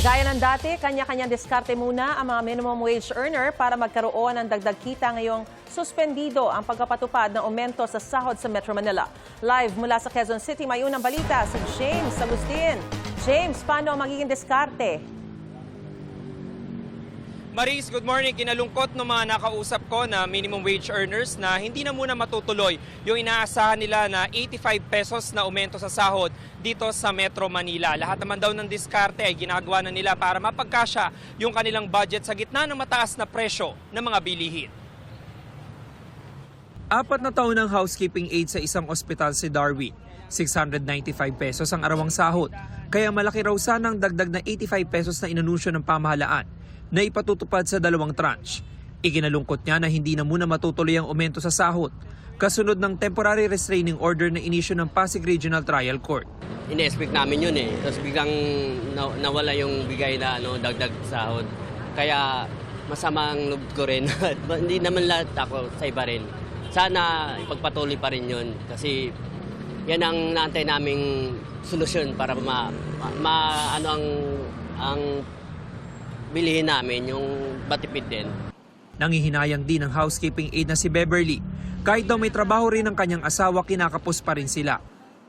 Gaya ng dati, kanya-kanyang diskarte muna ang mga minimum wage earner para magkaroon ng dagdag kita ngayong suspendido ang pagkapatupad ng aumento sa sahod sa Metro Manila. Live mula sa Quezon City, may unang balita si James Agustin. James, paano ang magiging diskarte? Maris, good morning. Kinalungkot ng mga nakausap ko na minimum wage earners na hindi na muna matutuloy yung inaasahan nila na 85 pesos na aumento sa sahod dito sa Metro Manila. Lahat naman daw ng diskarte ay ginagawa na nila para mapagkasya yung kanilang budget sa gitna ng mataas na presyo ng mga bilihin. 4 na taon ng housekeeping aid sa isang ospital si Darwin. 695 pesos ang arawang sahod. Kaya malaki raw sana ang dagdag na 85 pesos na inanunsyo ng pamahalaan na ipatutupad sa 2 tranche. Ikinalungkot niya na hindi na muna matutuloy ang aumento sa sahod, kasunod ng temporary restraining order na inisyu ng Pasig Regional Trial Court. Ine-expect namin yun eh. Tapos biglang nawala yung bigay na dagdag sahod. Kaya masama ang loob ko rin. Hindi naman lahat ako sa iba rin. Sana ipagpatuloy pa rin yun kasi yan ang naantay naming solusyon para ang bilihin namin, yung batipid din. Nangihinayang din ng housekeeping aid na si Beverly. Kahit daw may trabaho rin ng kanyang asawa, kinakapos pa rin sila.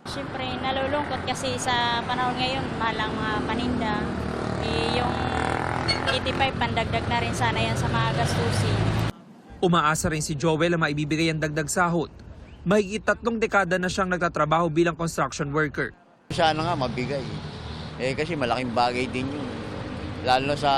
Siyempre, nalulungkot kasi sa panahon ngayon, mahal ang mga paninda. Yung 85, pandagdag na rin sana yan sa mga gastusin. Umaasa rin si Joel na maibibigay ang dagdag sahod. Mahigit 3 dekada na siyang nagtatrabaho bilang construction worker. Sana nga mabigay. Kasi malaking bagay din yun. Lalo sa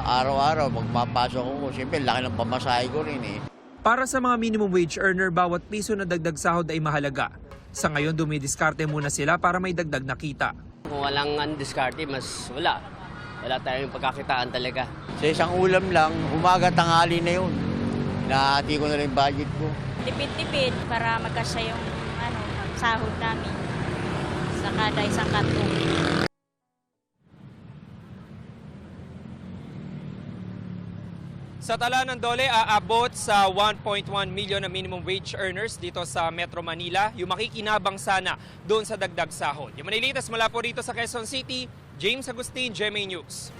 araw-araw, magpapasok ko. Siyempre, laki ng pamasahe ko rin eh. Para sa mga minimum wage earner, bawat piso na dagdag sahod ay mahalaga. Sa ngayon, dumidiskarte muna sila para may dagdag na kita. Kung walang diskarte, mas wala. Wala tayong pagkakitaan talaga. Sa isang ulam lang, umaga tanghali na yun. Nahati ko na rin budget ko. Tipid-tipid para magkasya yung sahod namin sa kada isang katong. Sa tala ng DOLE, aabot sa 1.1 million na minimum wage earners dito sa Metro Manila. Yung makikinabang sana doon sa dagdag sahod. Yung manilitas mula po rito sa Quezon City, James Agustin, GMA News.